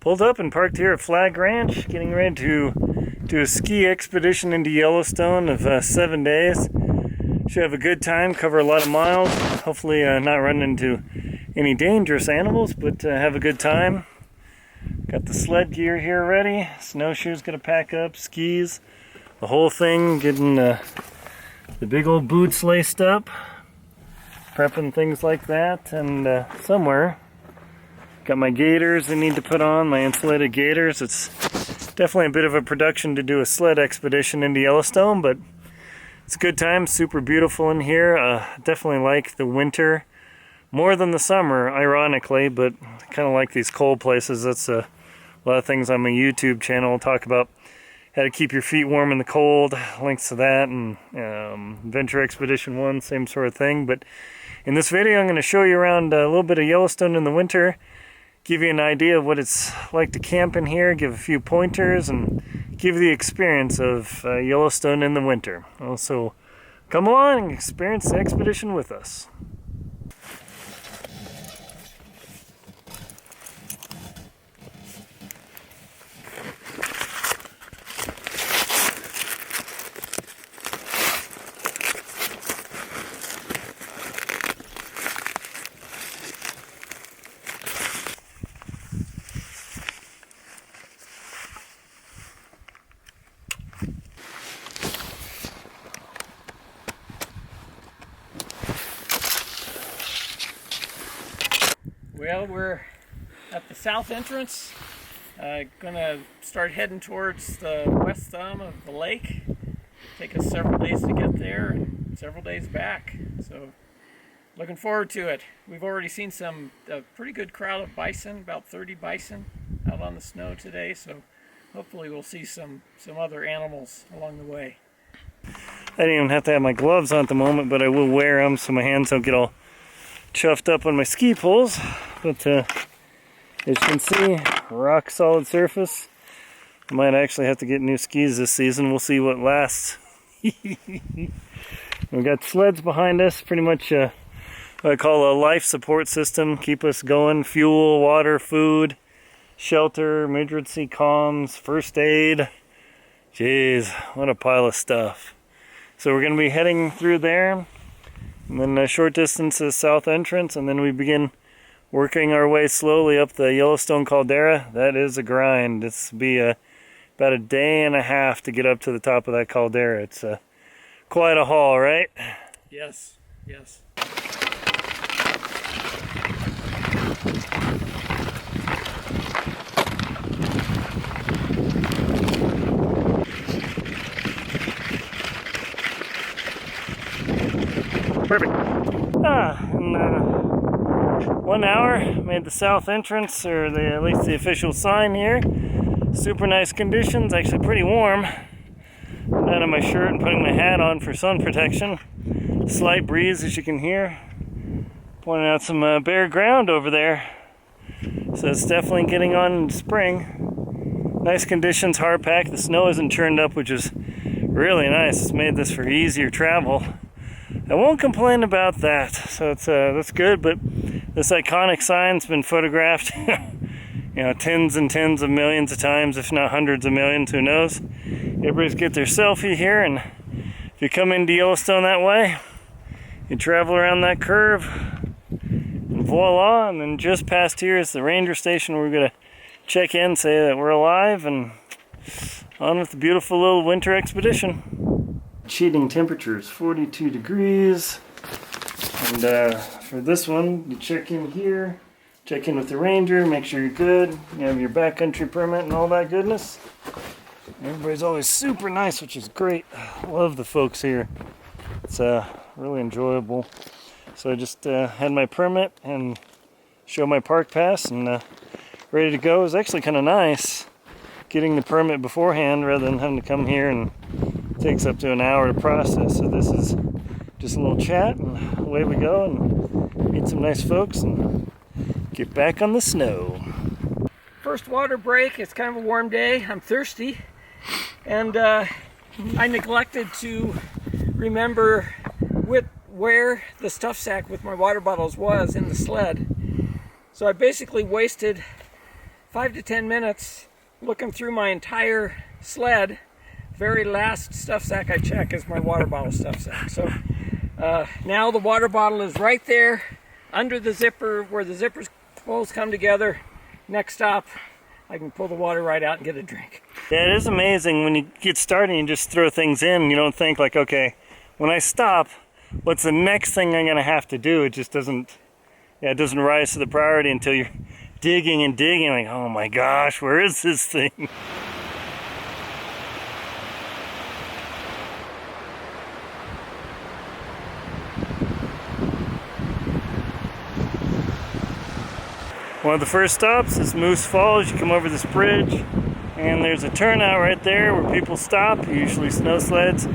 Pulled up and parked here at Flag Ranch, getting ready to do a ski expedition into Yellowstone of 7 days. Should have a good time, cover a lot of miles, hopefully not run into any dangerous animals, but have a good time. Got the sled gear here ready, snowshoes gonna pack up, skis, the whole thing, getting the big old boots laced up, prepping things like that, and somewhere got my gaiters I need to put on, my insulated gaiters. It's definitely a bit of a production to do a sled expedition into Yellowstone, but it's a good time, super beautiful in here. Definitely like the winter more than the summer, ironically, but I kind of like these cold places. That's a lot of things on my YouTube channel. I'll talk about how to keep your feet warm in the cold, links to that, and Venture Expedition 1, same sort of thing. But in this video, I'm going to show you around a little bit of Yellowstone in the winter, give you an idea of what it's like to camp in here, give a few pointers, and give you the experience of Yellowstone in the winter. Also, come along and experience the expedition with us. Well, we're at the south entrance. Gonna start heading towards the west thumb of the lake. Take us several days to get there and several days back. So, looking forward to it. We've already seen a pretty good crowd of bison, about 30 bison out on the snow today. So, hopefully we'll see some other animals along the way. I didn't even have to have my gloves on at the moment, but I will wear them so my hands don't get all chuffed up on my ski poles. But as you can see, rock solid surface. I might actually have to get new skis this season. We'll see what lasts. We've got sleds behind us, pretty much what I call a life support system. Keep us going, fuel, water, food, shelter, emergency comms, first aid. Jeez, what a pile of stuff. So we're going to be heading through there, and then a short distance to the south entrance, and then we begin working our way slowly up the Yellowstone caldera. That is a grind. It's be about a day and a half to get up to the top of that caldera. It's quite a haul, right? Yes, yes. Perfect. In 1 hour, made the south entrance, or at least the official sign here. Super nice conditions, actually pretty warm. I'm out of my shirt and putting my hat on for sun protection. Slight breeze, as you can hear. Pointing out some bare ground over there. So it's definitely getting on in spring. Nice conditions, hard pack. The snow isn't churned up, which is really nice. It's made this for easier travel. I won't complain about that, so it's that's good. But this iconic sign's been photographed, tens and tens of millions of times, if not hundreds of millions. Who knows? Everybody's get their selfie here, and if you come into Yellowstone that way, you travel around that curve, and voila! And then just past here is the ranger station. We're gonna check in, say that we're alive, and on with the beautiful little winter expedition. Cheating temperatures, 42 degrees. And for this one, you check in here, check in with the ranger, make sure you're good. You have your backcountry permit and all that goodness. Everybody's always super nice, which is great. Love the folks here. It's really enjoyable. So I just had my permit and show my park pass and ready to go. It was actually kind of nice getting the permit beforehand rather than having to come here, and it takes up to an hour to process. So this is just a little chat and away we go and meet some nice folks and get back on the snow. First water break. It's kind of a warm day. I'm thirsty, and I neglected to remember where the stuff sack with my water bottles was in the sled. So I basically wasted 5 to 10 minutes looking through my entire sled. Very last stuff sack I check is my water bottle stuff sack. So now the water bottle is right there under the zipper where the zippers both come together. Next stop, I can pull the water right out and get a drink. Yeah, it is amazing when you get started and you just throw things in and you don't think like, okay, when I stop, what's the next thing I'm gonna have to do? It just doesn't, yeah, it doesn't rise to the priority until you're digging and digging, like, oh my gosh, where is this thing? One of the first stops is Moose Falls. You come over this bridge and there's a turnout right there where people stop, usually snow sleds,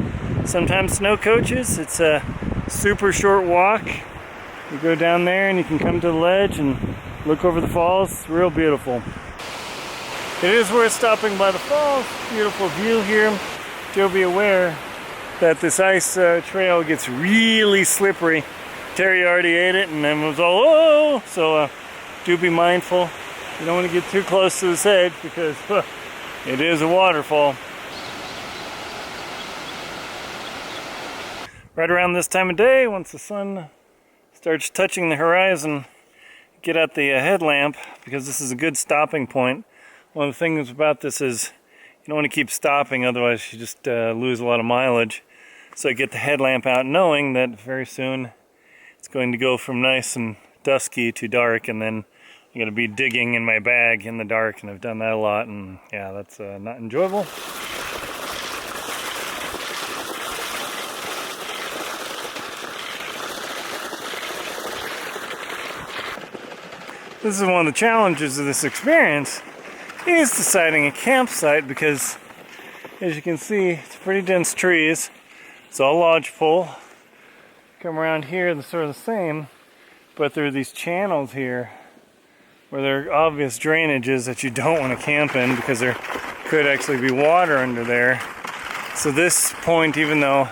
sometimes snow coaches. It's a super short walk. You go down there and you can come to the ledge and look over the falls. It's real beautiful. It is worth stopping by the falls. Beautiful view here. You'll be aware that this ice trail gets really slippery. Terry already ate it and then was all, oh! So do be mindful. You don't want to get too close to this edge because it is a waterfall. Right around this time of day, once the sun starts touching the horizon, get out the headlamp because this is a good stopping point. One of the things about this is you don't want to keep stopping, otherwise you just lose a lot of mileage. So I get the headlamp out knowing that very soon it's going to go from nice and dusky to dark, and then I'm going to be digging in my bag in the dark, and I've done that a lot, and yeah, that's not enjoyable. This is one of the challenges of this experience, is deciding a campsite, because as you can see, it's pretty dense trees. It's all lodgepole. Come around here, they're sort of the same, but there are these channels here where there are obvious drainages that you don't want to camp in because there could actually be water under there. So this point, even though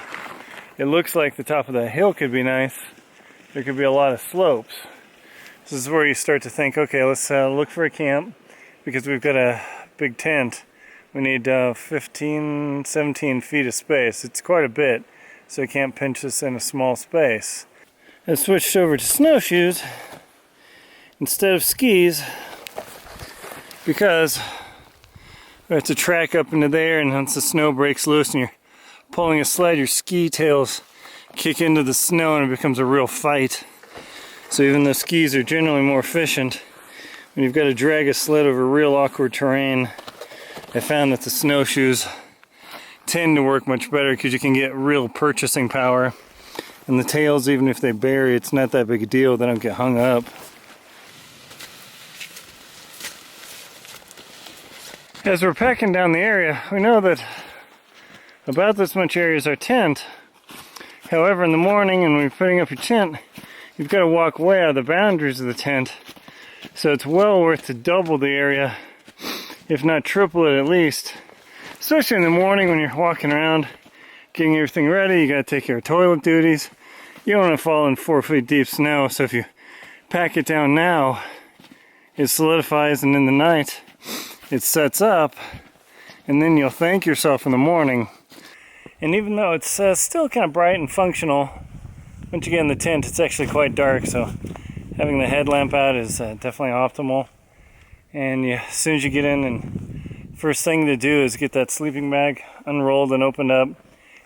it looks like the top of the hill could be nice, there could be a lot of slopes. This is where you start to think, okay, let's look for a camp, because we've got a big tent. We need 15, 17 feet of space. It's quite a bit, so you can't pinch this in a small space. I switched over to snowshoes instead of skis because we have to track up into there, and once the snow breaks loose and you're pulling a sled, your ski tails kick into the snow and it becomes a real fight. So even though skis are generally more efficient, when you've got to drag a sled over real awkward terrain, I found that the snowshoes tend to work much better because you can get real purchasing power. And the tails, even if they bury, it's not that big a deal. They don't get hung up. As we're packing down the area, we know that about this much area is our tent. However, in the morning, and when you're putting up your tent, you've got to walk way out of the boundaries of the tent. So it's well worth to double the area, if not triple it at least. Especially in the morning when you're walking around, getting everything ready, you got to take care of toilet duties. You don't want to fall in 4 feet deep snow, so if you pack it down now, it solidifies, and in the night, it sets up, and then you'll thank yourself in the morning. And even though it's still kind of bright and functional, once you get in the tent, it's actually quite dark, so having the headlamp out is definitely optimal. And as soon as you get in, and first thing to do is get that sleeping bag unrolled and opened up,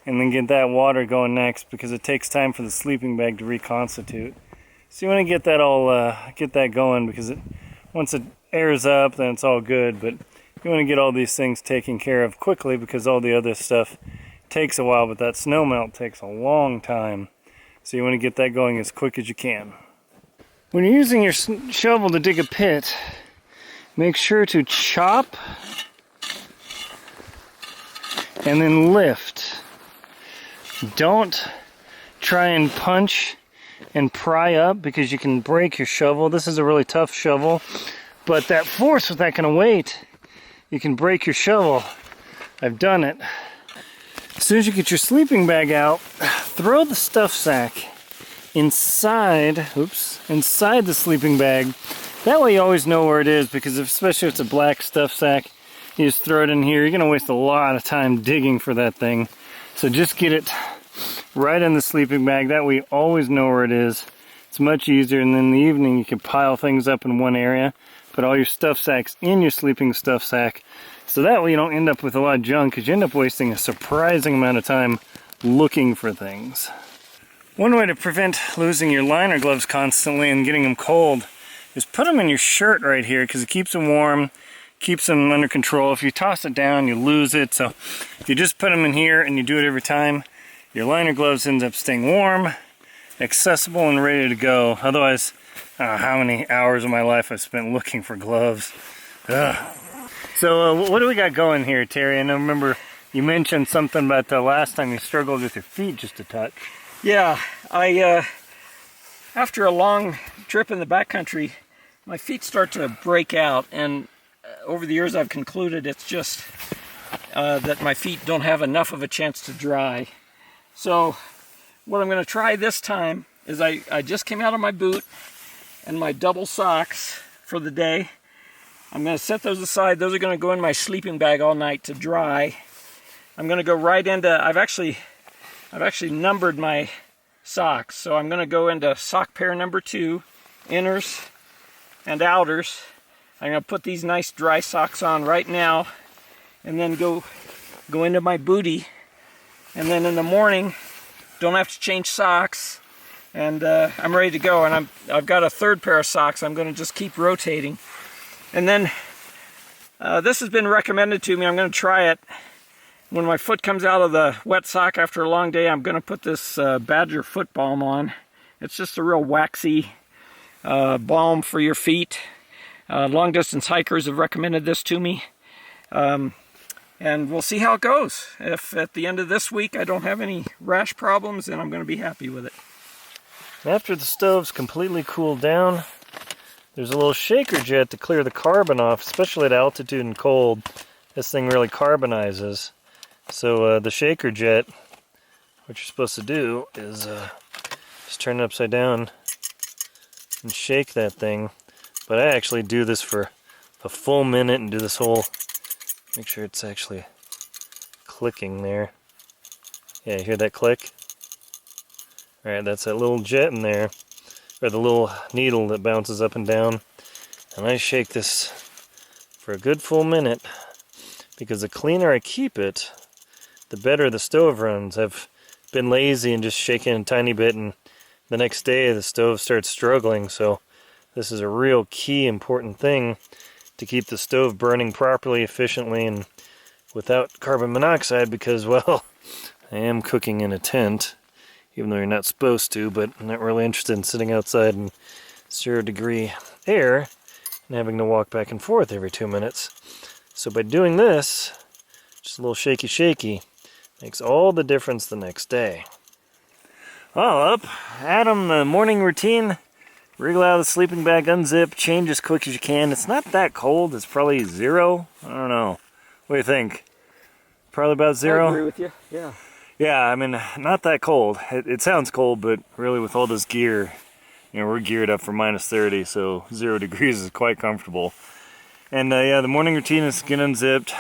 and then get that water going next, because it takes time for the sleeping bag to reconstitute. So you want to get that all get that going, because once it airs up, then it's all good. But you want to get all these things taken care of quickly, because all the other stuff takes a while, but that snow melt takes a long time. So you want to get that going as quick as you can. When you're using your shovel to dig a pit, make sure to chop and then lift. Don't try and punch and pry up, because you can break your shovel. This is a really tough shovel, but that force with that kind of weight, you can break your shovel. I've done it. As soon as you get your sleeping bag out, throw the stuff sack inside the sleeping bag, That way you always know where it is, because especially if it's a black stuff sack, you just throw it in here. You're going to waste a lot of time digging for that thing. So just get it right in the sleeping bag. That way you always know where it is. It's much easier, and then in the evening you can pile things up in one area, put all your stuff sacks in your sleeping stuff sack. So that way you don't end up with a lot of junk, because you end up wasting a surprising amount of time looking for things. One way to prevent losing your liner gloves constantly and getting them cold is put them in your shirt right here, because it keeps them warm, keeps them under control. If you toss it down, you lose it. So if you just put them in here and you do it every time, your liner gloves end up staying warm, accessible, and ready to go. Otherwise, how many hours of my life I've spent looking for gloves. Ugh. So what do we got going here, Terry? I remember you mentioned something about the last time you struggled with your feet just a touch. Yeah, after a long trip in the backcountry, my feet start to break out, and over the years I've concluded it's just that my feet don't have enough of a chance to dry. So what I'm going to try this time is I just came out of my boot and my double socks for the day. I'm going to set those aside. Those are going to go in my sleeping bag all night to dry. I'm going to go right into, I've actually numbered my socks. So I'm going to go into sock pair number 2, inners and outers. I'm going to put these nice dry socks on right now, and then go into my booty. And then in the morning, don't have to change socks, and I'm ready to go. And I've got a third pair of socks. I'm going to just keep rotating. And then this has been recommended to me. I'm going to try it. When my foot comes out of the wet sock after a long day, I'm going to put this Badger foot balm on. It's just a real waxy balm for your feet. Long distance hikers have recommended this to me. And we'll see how it goes. If at the end of this week I don't have any rash problems, then I'm going to be happy with it. After the stove's completely cooled down, there's a little shaker jet to clear the carbon off, especially at altitude and cold. This thing really carbonizes. So the shaker jet, what you're supposed to do is just turn it upside down and shake that thing. But I actually do this for a full minute and do this whole, make sure it's actually clicking there. Yeah, you hear that click? Alright, that's that little jet in there, or the little needle that bounces up and down. And I shake this for a good full minute, because the cleaner I keep it, the better the stove runs. I've been lazy and just shaking a tiny bit, and the next day the stove starts struggling. So this is a real key important thing to keep the stove burning properly, efficiently, and without carbon monoxide, because, well, I am cooking in a tent, even though you're not supposed to, but I'm not really interested in sitting outside in 0-degree air and having to walk back and forth every 2 minutes. So by doing this, just a little shaky, makes all the difference the next day. Well, up, Adam, the morning routine. Wriggle out of the sleeping bag, unzip, change as quick as you can. It's not that cold. It's probably 0. I don't know. What do you think? Probably about 0? I agree with you, yeah. Yeah, I mean, not that cold. It sounds cold, but really with all this gear, you know, we're geared up for -30, so 0 degrees is quite comfortable. And yeah, the morning routine is get unzipped,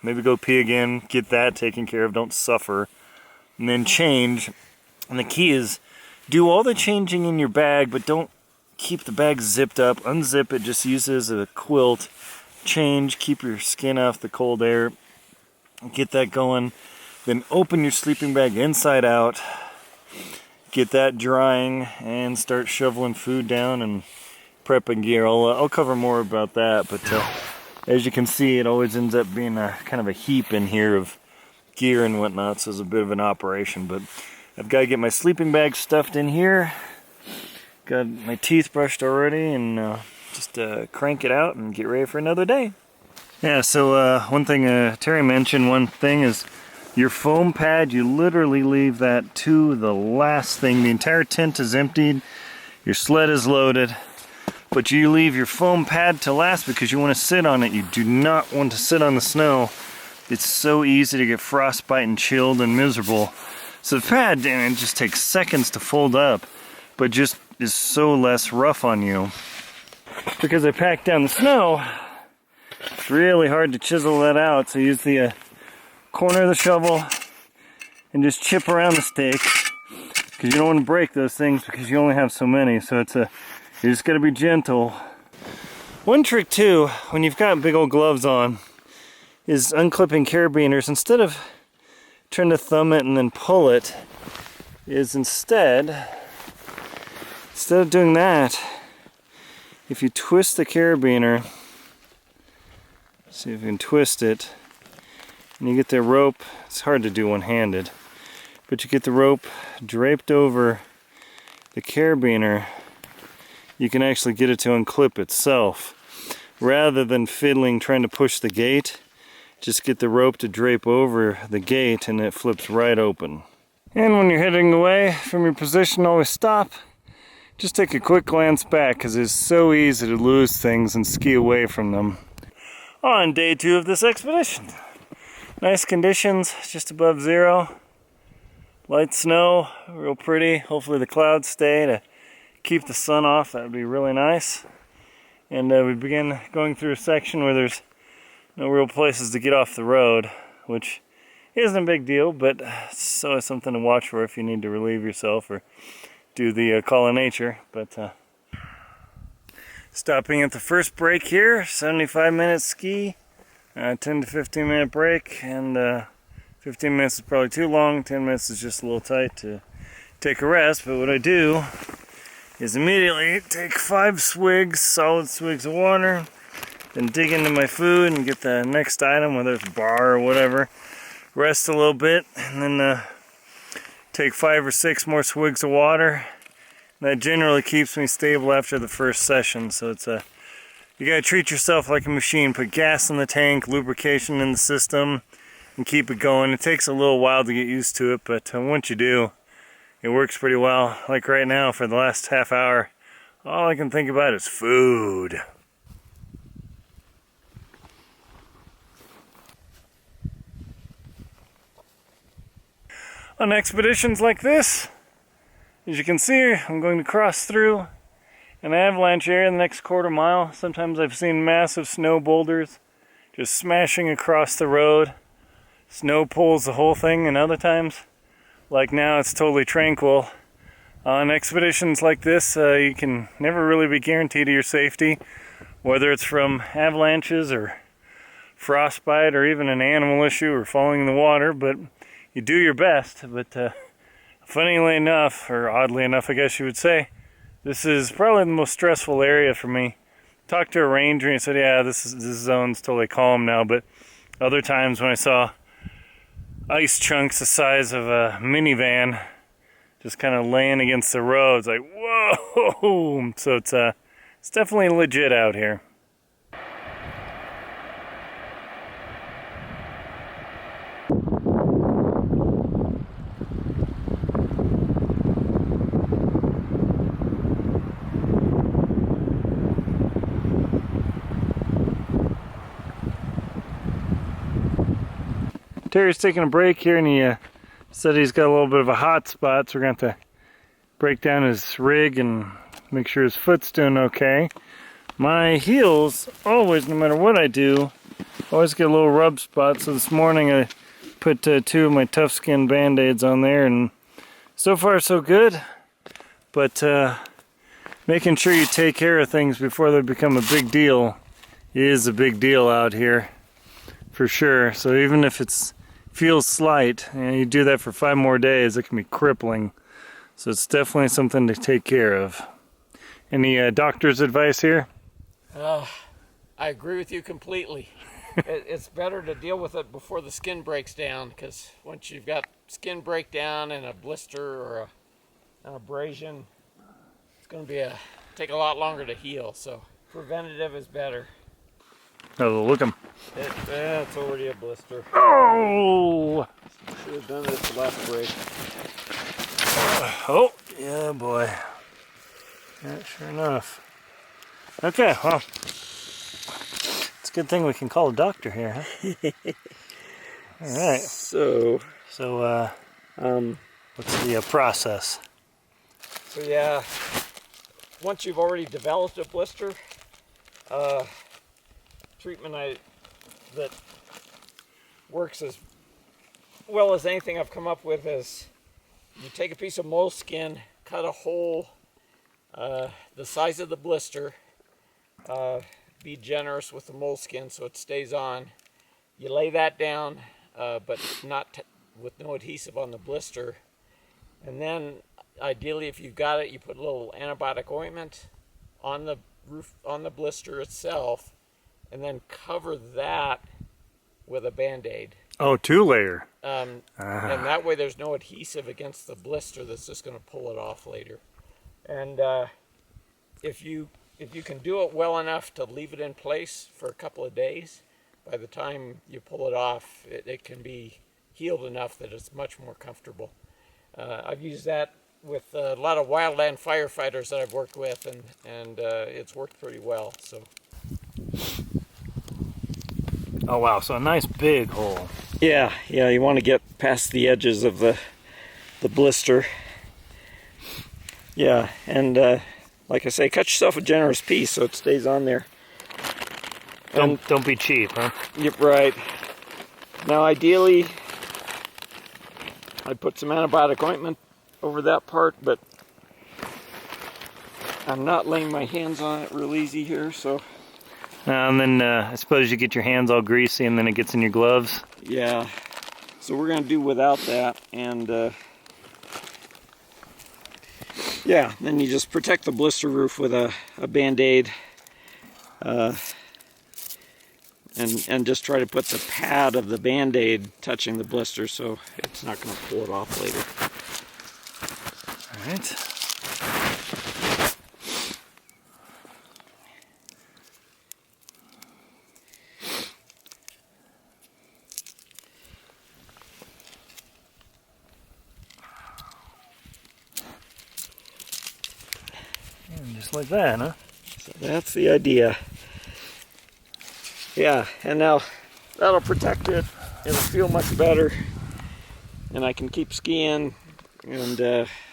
maybe go pee again, get that taken care of, don't suffer, and then change. And the key is, do all the changing in your bag, but don't keep the bag zipped up. Unzip it, just use it as a quilt. Change, keep your skin off the cold air, get that going. Then open your sleeping bag inside out, get that drying, and start shoveling food down and prepping gear. I'll cover more about that, but as you can see, it always ends up being a kind of a heap in here of gear and whatnot, so it's a bit of an operation. But I've got to get my sleeping bag stuffed in here, got my teeth brushed already, and just crank it out and get ready for another day. Yeah, so one thing Terry mentioned, one thing is your foam pad. You literally leave that to the last thing. The entire tent is emptied, your sled is loaded, but you leave your foam pad to last because you want to sit on it. You do not want to sit on the snow. It's so easy to get frostbite and chilled and miserable. So the pad, damn, it just takes seconds to fold up, but just is so less rough on you. because I packed down the snow, it's really hard to chisel that out. So use the corner of the shovel and just chip around the stakes, because you don't want to break those things because you only have so many. So you just got to be gentle. One trick too, when you've got big old gloves on, is unclipping carabiners. Instead of trying to thumb it and then pull it, is instead of doing that, if you twist the carabiner, see if you can twist it, and you get the rope, it's hard to do one-handed, but you get the rope draped over the carabiner, you can actually get it to unclip itself. Rather than fiddling trying to push the gate, just get the rope to drape over the gate and it flips right open. And when you're heading away from your position, always stop. Just take a quick glance back, because it's so easy to lose things and ski away from them. On day 2 of this expedition. Nice conditions, just above 0. Light snow, real pretty. Hopefully the clouds stay to keep the sun off. That would be really nice. And we begin going through a section where there's no real places to get off the road, which isn't a big deal, but it's always something to watch for if you need to relieve yourself or do the call of nature. But stopping at the first break here, 75-minute ski, 10 to 15 minute break, and 15 minutes is probably too long, 10 minutes is just a little tight to take a rest. But what I do is immediately take 5 swigs, solid swigs of water, then dig into my food and get the next item, whether it's bar or whatever, rest a little bit, and then take 5 or 6 more swigs of water. And that generally keeps me stable after the first session. So it's you gotta treat yourself like a machine. Put gas in the tank, lubrication in the system, and keep it going. It takes a little while to get used to it, but once you do, it works pretty well. Like right now, for the last half hour, all I can think about is food. On expeditions like this, as you can see, I'm going to cross through an avalanche area in the next quarter mile. Sometimes I've seen massive snow boulders just smashing across the road. Snow pulls the whole thing, and other times, like now, it's totally tranquil. On expeditions like this, you can never really be guaranteed of your safety, whether it's from avalanches or frostbite or even an animal issue or falling in the water, but you do your best. But funnily enough, or oddly enough, I guess you would say, this is probably the most stressful area for me. Talked to a ranger and he said, yeah, this zone's totally calm now, but other times when I saw ice chunks the size of a minivan just kind of laying against the road, it's like, whoa! So it's definitely legit out here. Terry's taking a break here, and he said he's got a little bit of a hot spot, so we're going to have to break down his rig and make sure his foot's doing okay. My heels, always, no matter what I do, always get a little rub spot, so this morning I put 2 of my Tough Skin Band-Aids on there, and so far so good, but making sure you take care of things before they become a big deal is a big deal out here, for sure. So even if it feels slight, and you do that for 5 more days, it can be crippling. So it's definitely something to take care of. Any doctor's advice here? I agree with you completely. It's better to deal with it before the skin breaks down, because once you've got skin breakdown and a blister or an abrasion, it's going to take a lot longer to heal. So preventative is better. Oh, look him. It's already a blister. Oh! Should have done it at the last break. Oh, yeah, boy. Yeah, sure enough. Okay, well, it's a good thing we can call a doctor here, huh? All right. So, what's the process? So yeah, once you've already developed a blister, treatment that works as well as anything I've come up with is you take a piece of moleskin, cut a hole the size of the blister, be generous with the moleskin so it stays on. You lay that down, but not with no adhesive on the blister. And then ideally, if you've got it, you put a little antibiotic ointment on the roof, on the blister itself, and then cover that with a Band-Aid. Oh, 2-layer. And that way there's no adhesive against the blister that's just going to pull it off later. And if you can do it well enough to leave it in place for a couple of days, by the time you pull it off, it can be healed enough that it's much more comfortable. I've used that with a lot of wildland firefighters that I've worked with, and it's worked pretty well. So. Oh wow, so a nice big hole. Yeah, you want to get past the edges of the blister. Yeah, and like I say, cut yourself a generous piece so it stays on there. Don't be cheap, huh? Yep, right. Now ideally, I'd put some antibiotic ointment over that part, but I'm not laying my hands on it real easy here, so. And then I suppose you get your hands all greasy and then it gets in your gloves. Yeah, so we're going to do without that, and yeah, then you just protect the blister roof with a Band-Aid, and just try to put the pad of the Band-Aid touching the blister so it's not going to pull it off later. All right. And just like that, huh? So that's the idea. Yeah, and now that'll protect it. It'll feel much better, and I can keep skiing. And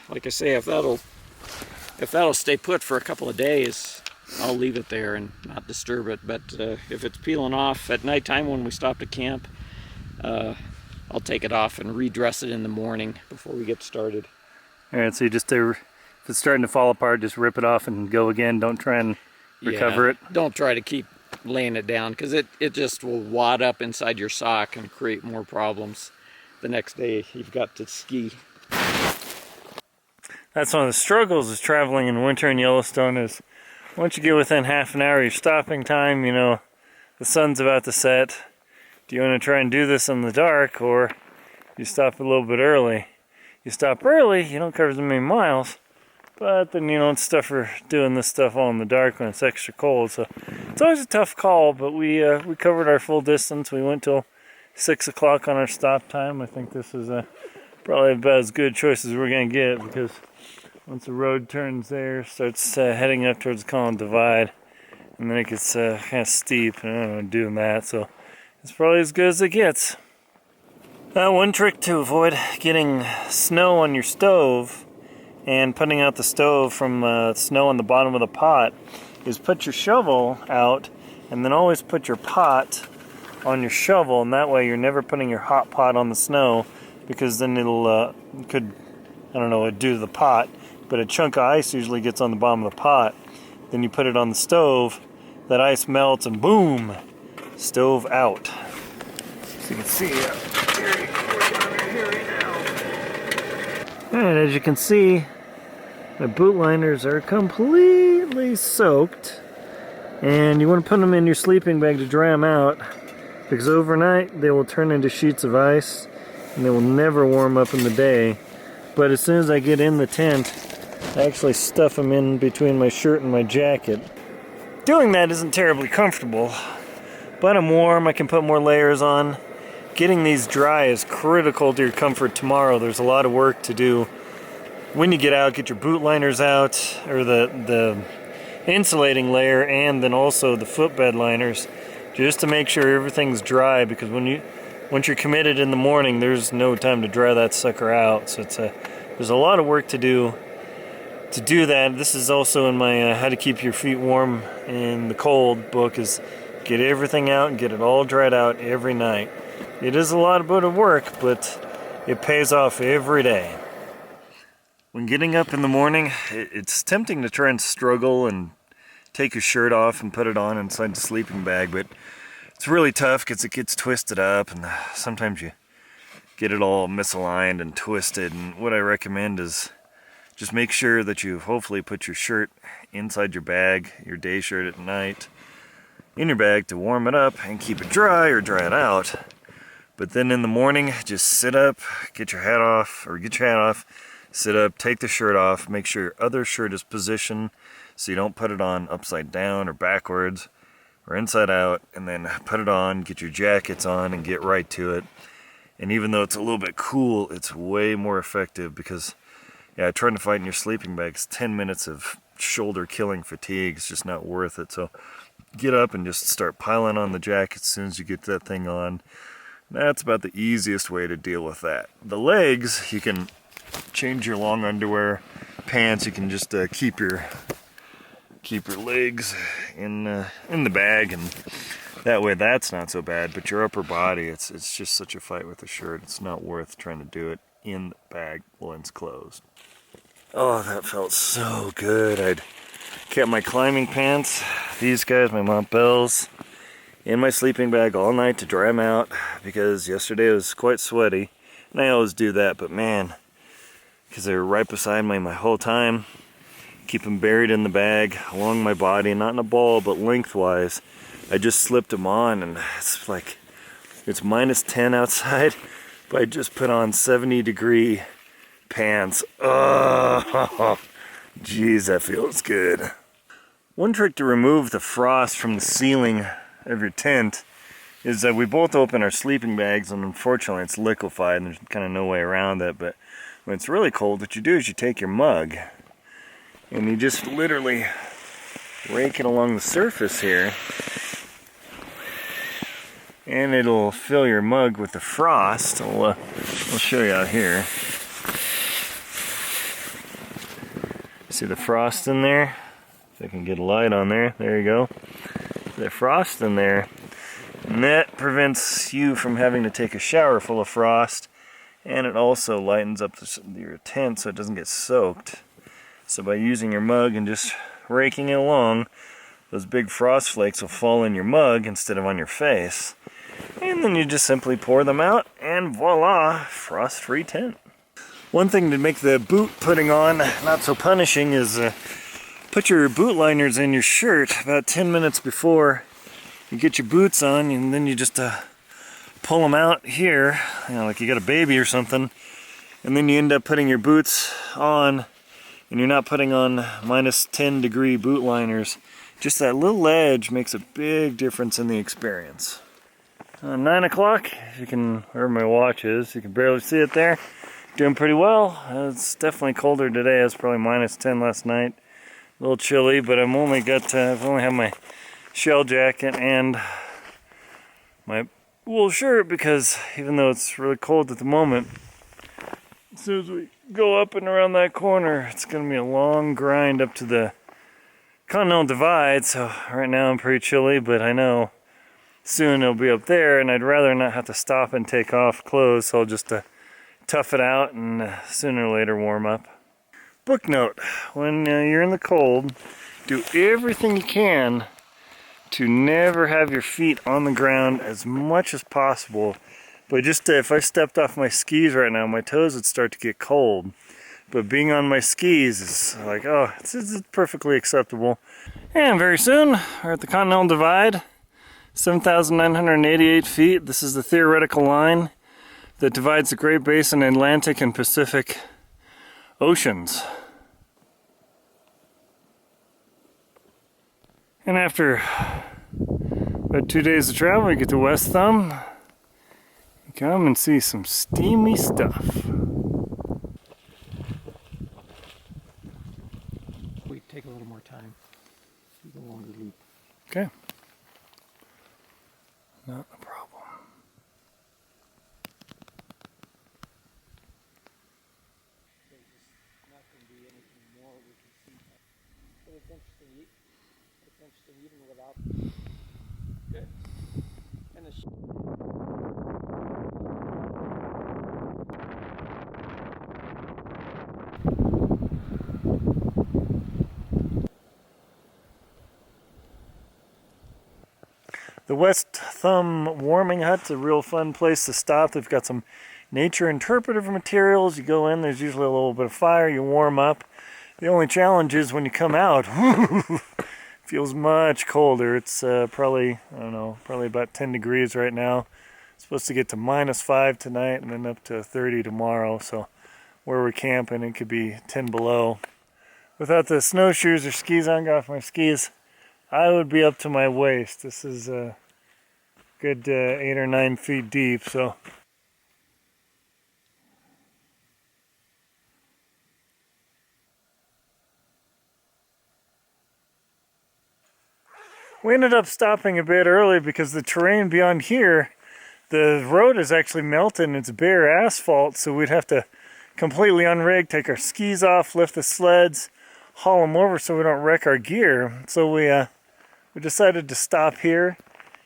like I say, if that'll stay put for a couple of days, I'll leave it there and not disturb it. But if it's peeling off at nighttime when we stop to camp, I'll take it off and redress it in the morning before we get started. All right, so you just if it's starting to fall apart, just rip it off and go again. Don't try and recover it. Don't try to keep laying it down, because it just will wad up inside your sock and create more problems the next day you've got to ski. That's one of the struggles is traveling in winter in Yellowstone, is once you get within half an hour of your stopping time, you know, the sun's about to set. Do you want to try and do this in the dark, or you stop a little bit early? You stop early, you don't cover as many miles, but then you don't suffer doing this stuff all in the dark when it's extra cold. So it's always a tough call, but we covered our full distance. We went till 6 o'clock on our stop time. I think this is probably about as good choice as we're going to get, because once the road turns there, starts heading up towards the Colson Divide, and then it gets kind of steep, and I don't know doing that, so it's probably as good as it gets. One trick to avoid getting snow on your stove and putting out the stove from snow on the bottom of the pot is put your shovel out, and then always put your pot on your shovel, and that way you're never putting your hot pot on the snow, because then it'll could, I don't know what it'd do to the pot, but a chunk of ice usually gets on the bottom of the pot. Then you put it on the stove, that ice melts, and boom, stove out. So you can see here right now. And as you can see, my boot liners are completely soaked, and you want to put them in your sleeping bag to dry them out, because overnight they will turn into sheets of ice and they will never warm up in the day. But as soon as I get in the tent, I actually stuff them in between my shirt and my jacket. Doing that isn't terribly comfortable, but I'm warm, I can put more layers on. Getting these dry is critical to your comfort tomorrow. There's a lot of work to do. When you get out, get your boot liners out, or the insulating layer, and then also the footbed liners, just to make sure everything's dry, because once you're committed in the morning, there's no time to dry that sucker out. So there's a lot of work to do. to do that, this is also in my How to Keep Your Feet Warm in the Cold book, is get everything out and get it all dried out every night. It is a lot of work, but it pays off every day. When getting up in the morning, it's tempting to try and struggle and take your shirt off and put it on inside the sleeping bag, but it's really tough because it gets twisted up and sometimes you get it all misaligned and twisted. And what I recommend is just make sure that you hopefully put your shirt inside your bag, your day shirt at night, in your bag to warm it up and keep it dry or dry it out. But then in the morning, just sit up, get your hat off, sit up, take the shirt off, make sure your other shirt is positioned so you don't put it on upside down or backwards or inside out, and then put it on, get your jackets on, and get right to it. And even though it's a little bit cool, it's way more effective because, yeah, trying to fight in your sleeping bag is 10 minutes of shoulder-killing fatigue. It's just not worth it. So get up and just start piling on the jacket as soon as you get that thing on. That's about the easiest way to deal with that. The legs, you can change your long underwear, pants. You can just keep your legs in the bag, and that way that's not so bad. But your upper body, it's just such a fight with the shirt. It's not worth trying to do it in the bag when it's closed. Oh, that felt so good. I'd kept my climbing pants, these guys, my Mont Bells, in my sleeping bag all night to dry them out because yesterday was quite sweaty, and I always do that, but man, because they were right beside me my whole time, keep them buried in the bag along my body, not in a ball but lengthwise. I just slipped them on, and it's like it's minus 10 outside, but I just put on 70-degree pants. Oh, geez, that feels good. One trick to remove the frost from the ceiling of your tent is that we both open our sleeping bags, and unfortunately it's liquefied and there's kind of no way around it. But when it's really cold, what you do is you take your mug and you just literally rake it along the surface here, and it'll fill your mug with the frost. I'll show you out here. See the frost in there? If I can get a light on there. There you go. The frost in there, and that prevents you from having to take a shower full of frost, and it also lightens up your tent so it doesn't get soaked. So by using your mug and just raking it along, those big frost flakes will fall in your mug instead of on your face, and then you just simply pour them out, and voila, frost-free tent. One thing to make the boot putting on not so punishing is put your boot liners in your shirt about 10 minutes before you get your boots on, and then you just pull them out here, you know, like you got a baby or something, and then you end up putting your boots on, and you're not putting on minus 10-degree boot liners. Just that little edge makes a big difference in the experience. 9 o'clock, you can, wherever my watch is, you can barely see it there. Doing pretty well. It's definitely colder today. It was probably minus 10 last night. A little chilly, but I've only have my shell jacket and my wool shirt, because even though it's really cold at the moment, as soon as we go up and around that corner, it's going to be a long grind up to the Continental Divide. So right now I'm pretty chilly, but I know soon it'll be up there, and I'd rather not have to stop and take off clothes, so I'll just tough it out and sooner or later warm up. Book note, when you're in the cold, do everything you can to never have your feet on the ground as much as possible. But just if I stepped off my skis right now, my toes would start to get cold. But being on my skis is like, oh, it's perfectly acceptable. And very soon, we're at the Continental Divide, 7,988 feet. This is the theoretical line that divides the Great Basin, Atlantic, and Pacific Oceans. And after about 2 days of travel, we get to West Thumb. You come and see some steamy stuff. We take a little more time. Do the longer loop. Okay. Not a problem. There's not going to be anything more we can impressive even without. Good. And the The West Thumb Warming Hut's a real fun place to stop. They've got some nature interpretive materials. You go in, there's usually a little bit of fire, you warm up. The only challenge is when you come out, feels much colder. It's probably, I don't know, probably about 10 degrees right now. It's supposed to get to -5 tonight and then up to 30 tomorrow. So where we're camping, it could be 10 below. Without the snowshoes or skis on, got off my skis, I would be up to my waist. This is a good 8 or 9 feet deep, so. We ended up stopping a bit early because the terrain beyond here, the road is actually melted and it's bare asphalt, so we'd have to completely unrig, take our skis off, lift the sleds, haul them over so we don't wreck our gear. So we decided to stop here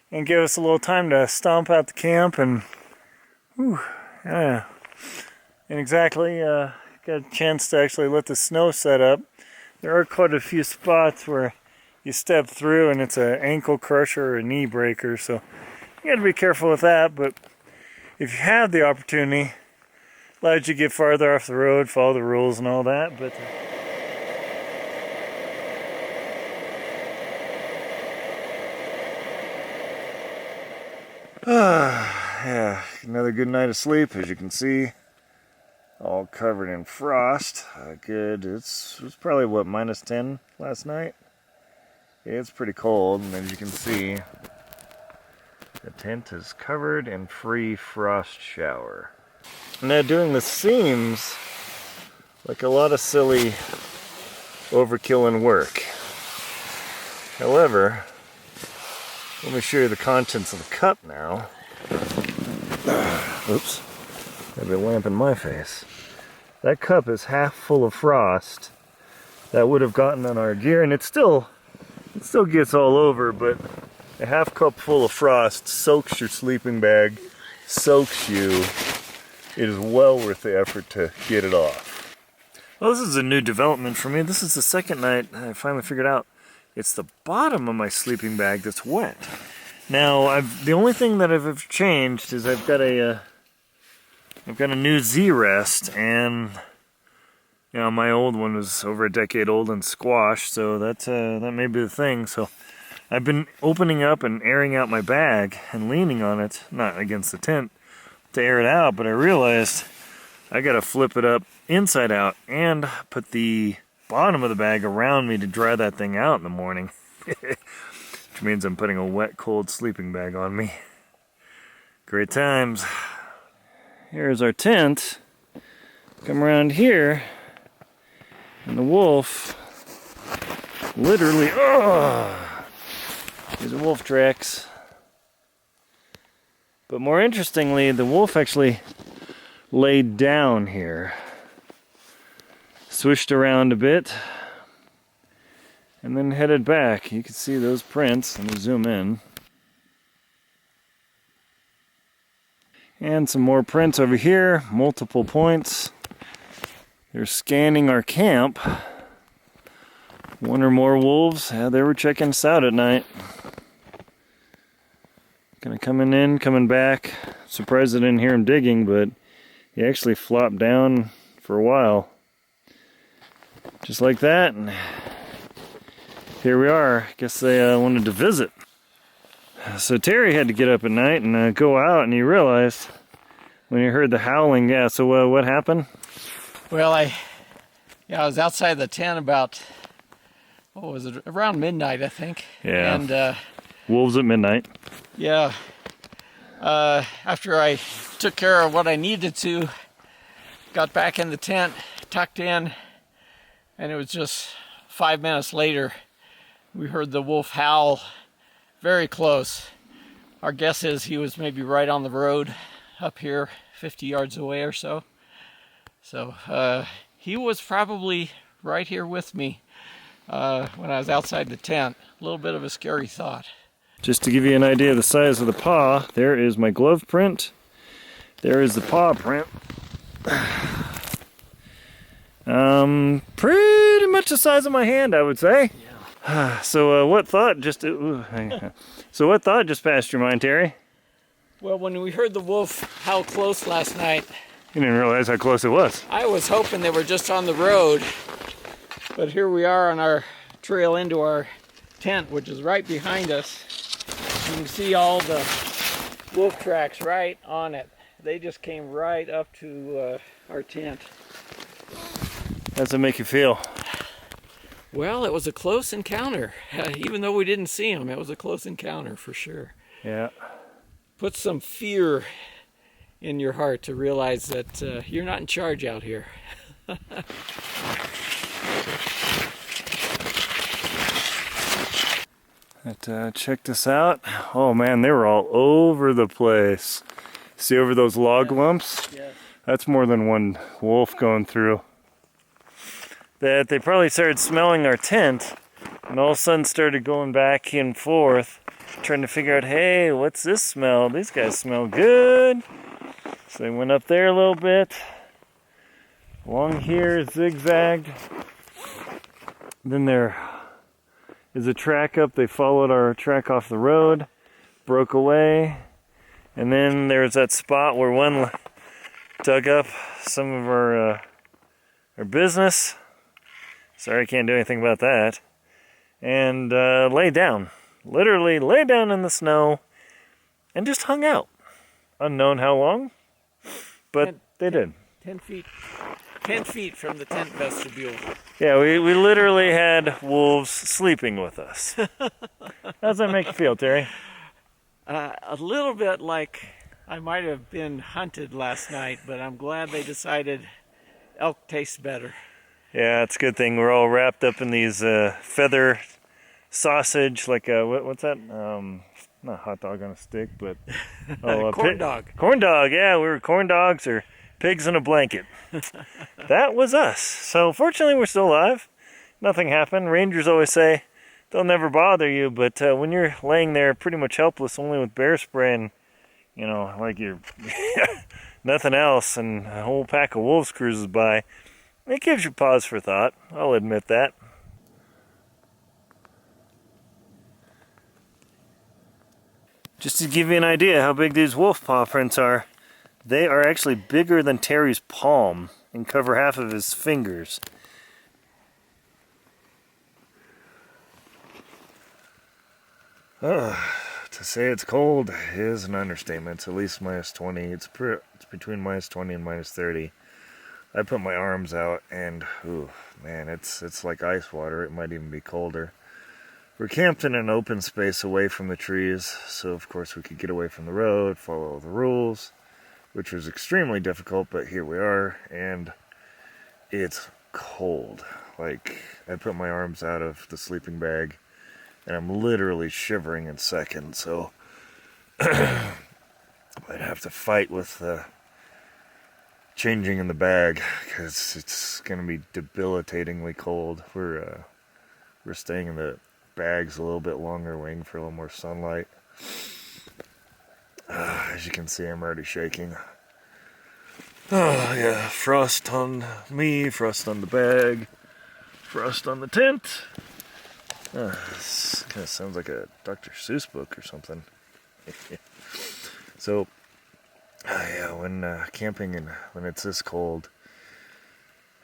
and give us a little time to stomp out the camp and, and exactly got a chance to actually let the snow set up. There are quite a few spots where you step through and it's an ankle crusher or a knee breaker, so you got to be careful with that. But if you have the opportunity, allows you to get farther off the road, follow the rules and all that. But yeah, another good night of sleep, as you can see, all covered in frost. Good. It was probably what, -10 last night. It's pretty cold, and as you can see, the tent is covered in free frost shower. Now, doing this seems like a lot of silly overkill and work. However, let me show you the contents of the cup now. Oops, got a lamp in my face. That cup is half full of frost that would have gotten on our gear, and it still gets all over, but a half cup full of frost soaks your sleeping bag, soaks you. It is well worth the effort to get it off. Well, this is a new development for me. This is the second night I finally figured out it's the bottom of my sleeping bag that's wet. Now, the only thing that I've changed is I've got a new Z-rest, and you know, my old one was over a decade old and squashed, so that may be the thing. So I've been opening up and airing out my bag and leaning on it, not against the tent, to air it out, but I realized I gotta flip it up inside out and put the bottom of the bag around me to dry that thing out in the morning. Which means I'm putting a wet, cold sleeping bag on me. Great times. Here's our tent. Come around here, and the wolf literally, these are wolf tracks. But more interestingly, the wolf actually laid down here, swished around a bit, and then headed back. You can see those prints. Let me zoom in. And some more prints over here, multiple points. They're scanning our camp. One or more wolves. Yeah, they were checking us out at night. Kind of coming back. Surprised I didn't hear him digging, but he actually flopped down for a while. Just like that, and here we are. Guess they wanted to visit. So Terry had to get up at night and go out, and he realized when he heard the howling. Yeah, so what happened? Well, I was outside the tent about, what was it, around midnight, I think. Yeah. And wolves at midnight. Yeah. After I took care of what I needed to, got back in the tent, tucked in, and it was just 5 minutes later, we heard the wolf howl very close. Our guess is he was maybe right on the road up here, 50 yards away or so. So he was probably right here with me when I was outside the tent. A little bit of a scary thought. Just to give you an idea of the size of the paw, there is my glove print. There is the paw print. Pretty much the size of my hand, I would say. Yeah. So what thought just passed your mind, Terry? Well, when we heard the wolf howl close last night, you didn't realize how close it was. I was hoping they were just on the road, but here we are on our trail into our tent, which is right behind us. You can see all the wolf tracks right on it. They just came right up to our tent. How does it make you feel? Well, it was a close encounter. Even though we didn't see them, it was a close encounter for sure. Yeah. Put some fear in your heart to realize that you're not in charge out here. Check this out. Oh man, they were all over the place. See over those log lumps? Yes. That's more than one wolf going through. That they probably started smelling our tent and all of a sudden started going back and forth trying to figure out, hey, what's this smell? These guys smell good. So they went up there a little bit. Along here, zigzagged. Then there is a track up. They followed our track off the road, broke away. And then there's that spot where one dug up some of our business. Sorry, I can't do anything about that. And lay down. Literally lay down in the snow and just hung out. Unknown how long, but they did. 10 feet. 10 feet from the tent vestibule. Yeah, we literally had wolves sleeping with us. How does that make you feel, Terry? A little bit like I might have been hunted last night, but I'm glad they decided elk tastes better. Yeah, it's a good thing we're all wrapped up in these feather sausage, like what's that? Not hot dog on a stick, but corn dog. Corn dog, yeah, we were corn dogs or pigs in a blanket. That was us. So fortunately, we're still alive. Nothing happened. Rangers always say they'll never bother you, but when you're laying there pretty much helpless, only with bear spray and like you're nothing else, and a whole pack of wolves cruises by, it gives you pause for thought. I'll admit that. Just to give you an idea how big these wolf paw prints are, they are actually bigger than Terry's palm and cover half of his fingers. To say it's cold is an understatement. It's at least minus 20. It's between minus 20 and minus 30. I put my arms out and, ooh, man, it's like ice water. It might even be colder. We're camped in an open space away from the trees, so of course we could get away from the road, follow the rules, which was extremely difficult, but here we are, and it's cold. Like, I put my arms out of the sleeping bag, and I'm literally shivering in seconds, so I'd have to fight with changing in the bag, because it's going to be debilitatingly cold. We're staying in the bags a little bit longer, waiting for a little more sunlight. As you can see, I'm already shaking. Oh yeah, frost on me, frost on the bag, frost on the tent. This kind of sounds like a Dr. Seuss book or something. So, yeah, when camping and when it's this cold,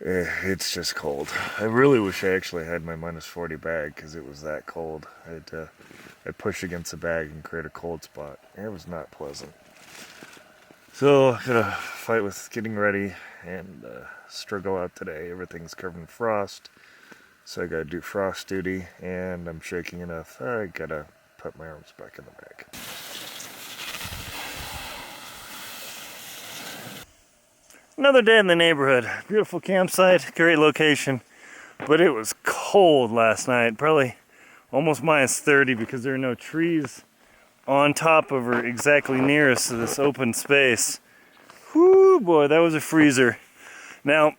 it's just cold. I really wish I actually had my minus 40 bag, because it was that cold. I'd push against the bag and create a cold spot. It was not pleasant. So I gotta fight with getting ready and struggle out today. Everything's covered in frost, so I gotta do frost duty, and I'm shaking enough. I gotta put my arms back in the bag. Another day in the neighborhood. Beautiful campsite, great location, but it was cold last night, probably almost minus 30, because there are no trees on top of or exactly near us to this open space. Whoo boy, that was a freezer. Now,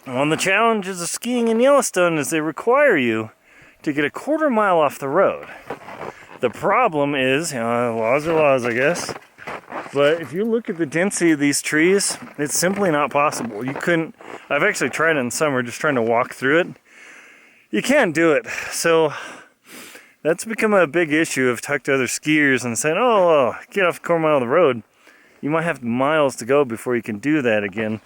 One of the challenges of skiing in Yellowstone is they require you to get a quarter mile off the road. The problem is, laws are laws, I guess, but if you look at the density of these trees, it's simply not possible. You couldn't, I've actually tried it in summer just trying to walk through it. You can't do it. So that's become a big issue. I've talked to other skiers and said, oh, get off the quarter mile of the road. You might have miles to go before you can do that again.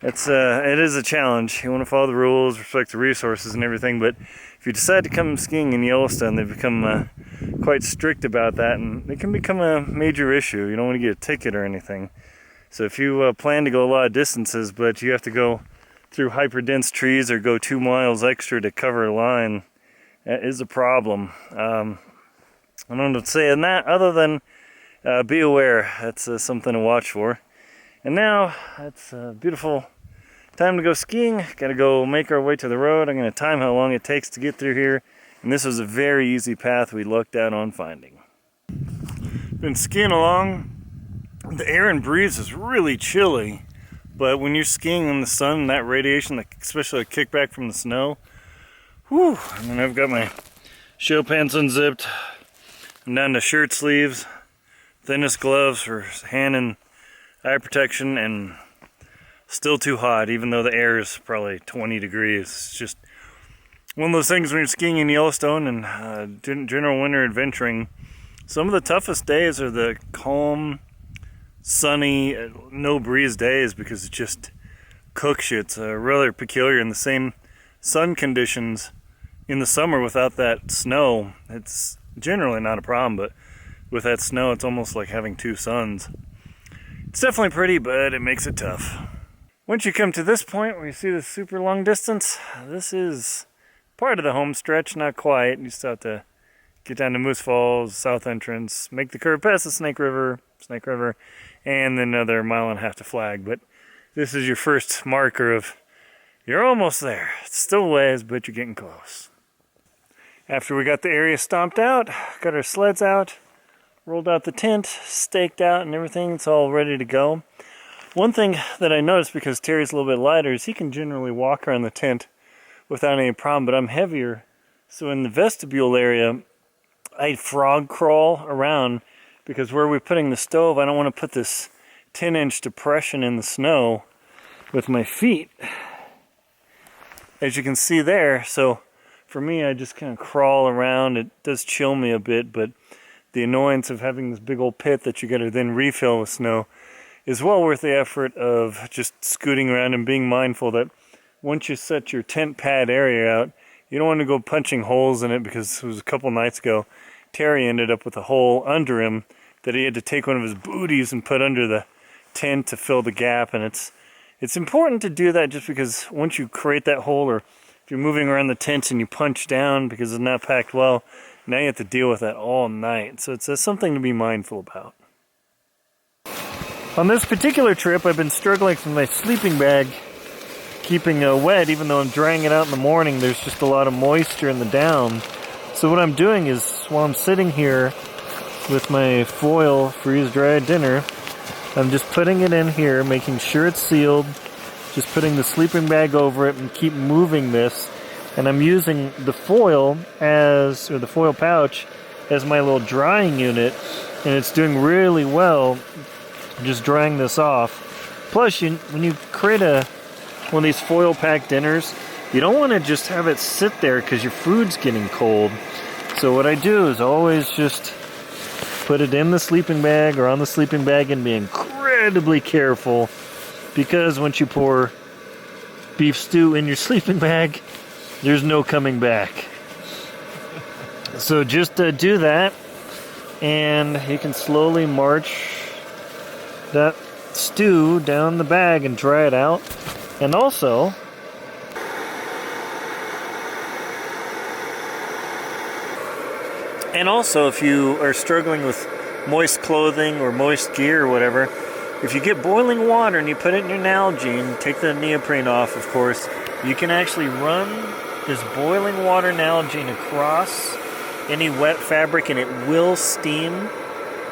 It is a challenge. You want to follow the rules, respect the resources and everything, but if you decide to come skiing in Yellowstone, they've become quite strict about that, and it can become a major issue. You don't want to get a ticket or anything. So if you plan to go a lot of distances, but you have to go through hyper-dense trees or go 2 miles extra to cover a line, that is a problem. I don't know what to say on that other than be aware. That's something to watch for. And now, it's a beautiful time to go skiing. Gotta go make our way to the road. I'm gonna time how long it takes to get through here. And this was a very easy path we lucked out on finding. Been skiing along. The air and breeze is really chilly. But when you're skiing in the sun and that radiation, especially the kickback from the snow, whew. And then I've got my show pants unzipped. I'm down to shirt sleeves, thinnest gloves for hand and eye protection, and still too hot, even though the air is probably 20 degrees. It's just one of those things when you're skiing in Yellowstone and general winter adventuring. Some of the toughest days are the calm, sunny, no breeze days because it just cooks you. It's rather peculiar. In the same sun conditions in the summer without that snow, it's generally not a problem, but with that snow, it's almost like having 2 suns. It's definitely pretty, but it makes it tough. Once you come to this point where you see this super long distance, this is part of the home stretch, not quite. You still have to get down to Moose Falls, South Entrance, make the curve past the Snake River, and then another 1.5 miles to Flag. But this is your first marker of you're almost there. It's still a ways, but you're getting close. After we got the area stomped out, got our sleds out, rolled out the tent, staked out and everything, it's all ready to go. One thing that I noticed, because Terry's a little bit lighter, is he can generally walk around the tent without any problem, but I'm heavier. So in the vestibule area, I frog crawl around because where we're putting the stove, I don't want to put this 10-inch depression in the snow with my feet, as you can see there. So for me, I just kind of crawl around. It does chill me a bit, but the annoyance of having this big old pit that you got to then refill with snow is well worth the effort of just scooting around and being mindful that once you set your tent pad area out, you don't want to go punching holes in it, because it was a couple nights ago, Terry ended up with a hole under him that he had to take one of his booties and put under the tent to fill the gap. And it's important to do that, just because once you create that hole, or if you're moving around the tent and you punch down because it's not packed well, now you have to deal with that all night. So it's something to be mindful about. On this particular trip, I've been struggling with my sleeping bag keeping wet, even though I'm drying it out in the morning. There's just a lot of moisture in the down. So what I'm doing is, while I'm sitting here with my foil freeze-dried dinner, I'm just putting it in here, making sure it's sealed, just putting the sleeping bag over it and keep moving this. And I'm using the foil or the foil pouch as my little drying unit, and it's doing really well just drying this off. Plus, when you create one of these foil packed dinners, you don't want to just have it sit there because your food's getting cold. So what I do is always just put it in the sleeping bag or on the sleeping bag and be incredibly careful, because once you pour beef stew in your sleeping bag, there's no coming back. So just do that, and you can slowly march that stew down the bag and dry it out. And also, if you are struggling with moist clothing or moist gear or whatever, if you get boiling water and you put it in your Nalgene, take the neoprene off, of course, you can actually run this boiling water Nalgene across any wet fabric, and it will steam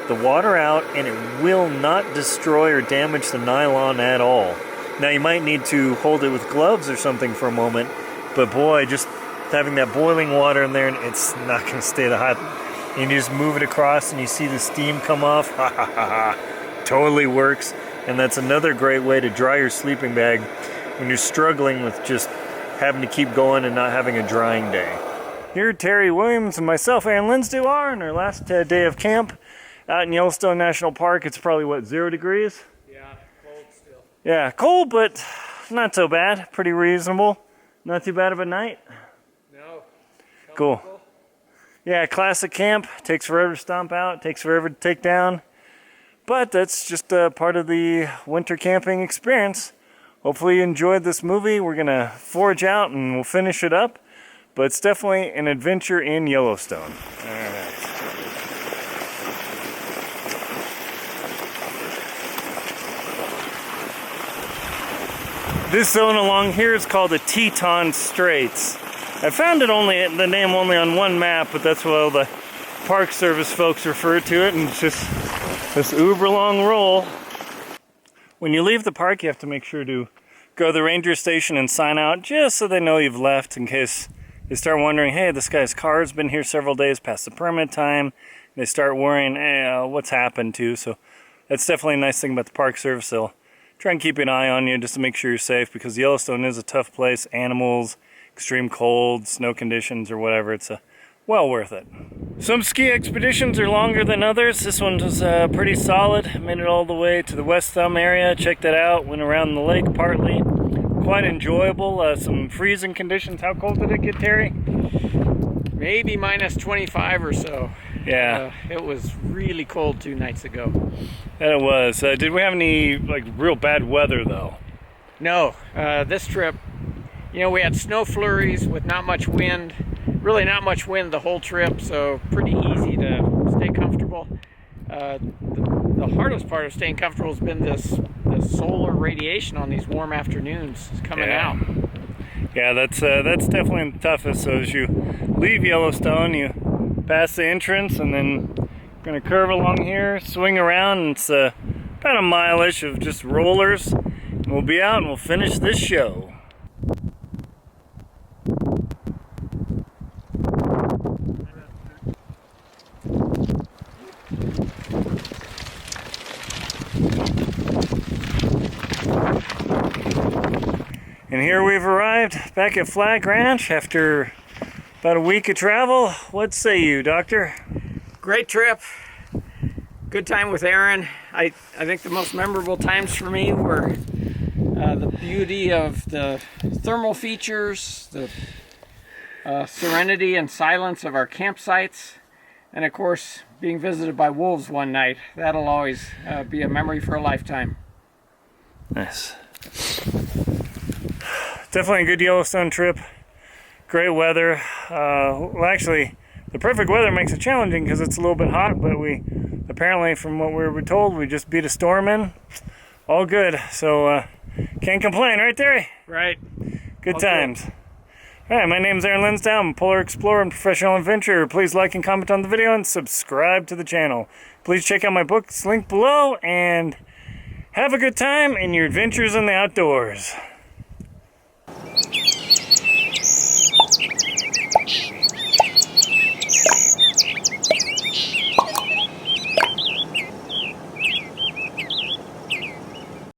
the water out, and it will not destroy or damage the nylon at all. Now you might need to hold it with gloves or something for a moment, but boy, just having that boiling water in there, and it's not going to stay that hot. You just move it across and you see the steam come off. Ha ha ha ha. Totally works. And that's another great way to dry your sleeping bag when you're struggling with just having to keep going and not having a drying day. Here, Terry Williams and myself, Aaron Linsdale, are on our last day of camp out in Yellowstone National Park. It's probably, what, 0 degrees? Yeah, cold still. Yeah, cold, but not so bad. Pretty reasonable. Not too bad of a night. No. Cool. Yeah, classic camp. Takes forever to stomp out. Takes forever to take down. But that's just part of the winter camping experience. Hopefully you enjoyed this movie. We're going to forage out and we'll finish it up. But it's definitely an adventure in Yellowstone. All right. This zone along here is called the Teton Straits. I found it the name only on one map, but that's what all the Park Service folks refer to it, and it's just this uber long roll. When you leave the park, you have to make sure to go to the ranger station and sign out, just so they know you've left, in case they start wondering, hey, this guy's car's been here several days past the permit time. They start worrying, hey, what's happened to? So that's definitely a nice thing about the Park Service. They'll try and keep an eye on you just to make sure you're safe, because Yellowstone is a tough place. Animals, extreme cold, snow conditions, or whatever. It's well worth it. Some ski expeditions are longer than others. This one was pretty solid. Made it all the way to the West Thumb area. Checked it out. Went around the lake partly. Quite enjoyable. Some freezing conditions. How cold did it get, Terry? Maybe minus 25 or so. Yeah. It was really cold 2 nights ago. It was. Did we have any real bad weather though? No. This trip, we had snow flurries with not much wind. Really not much wind the whole trip, so pretty easy to stay comfortable. The hardest part of staying comfortable has been this solar radiation on these warm afternoons coming out. Yeah, that's definitely the toughest. So as you leave Yellowstone, you pass the entrance, and then we're going to curve along here, swing around, and it's about a mile-ish of just rollers. And we'll be out and we'll finish this show. And here we've arrived back at Flag Ranch after about a week of travel. What say you, Doctor? Great trip. Good time with Aaron. I think the most memorable times for me were the beauty of the thermal features, the serenity and silence of our campsites, and of course being visited by wolves one night. That'll always be a memory for a lifetime. Nice. Definitely a good Yellowstone trip. Great weather. Well, actually, the perfect weather makes it challenging because it's a little bit hot, but we apparently, from what we were told, we just beat a storm in. All good. So can't complain, right, Terry? Right. Good all times. Good. All right, my name's Aaron Linsdale. I'm a polar explorer and professional adventurer. Please like and comment on the video and subscribe to the channel. Please check out my books linked below, and have a good time in your adventures in the outdoors.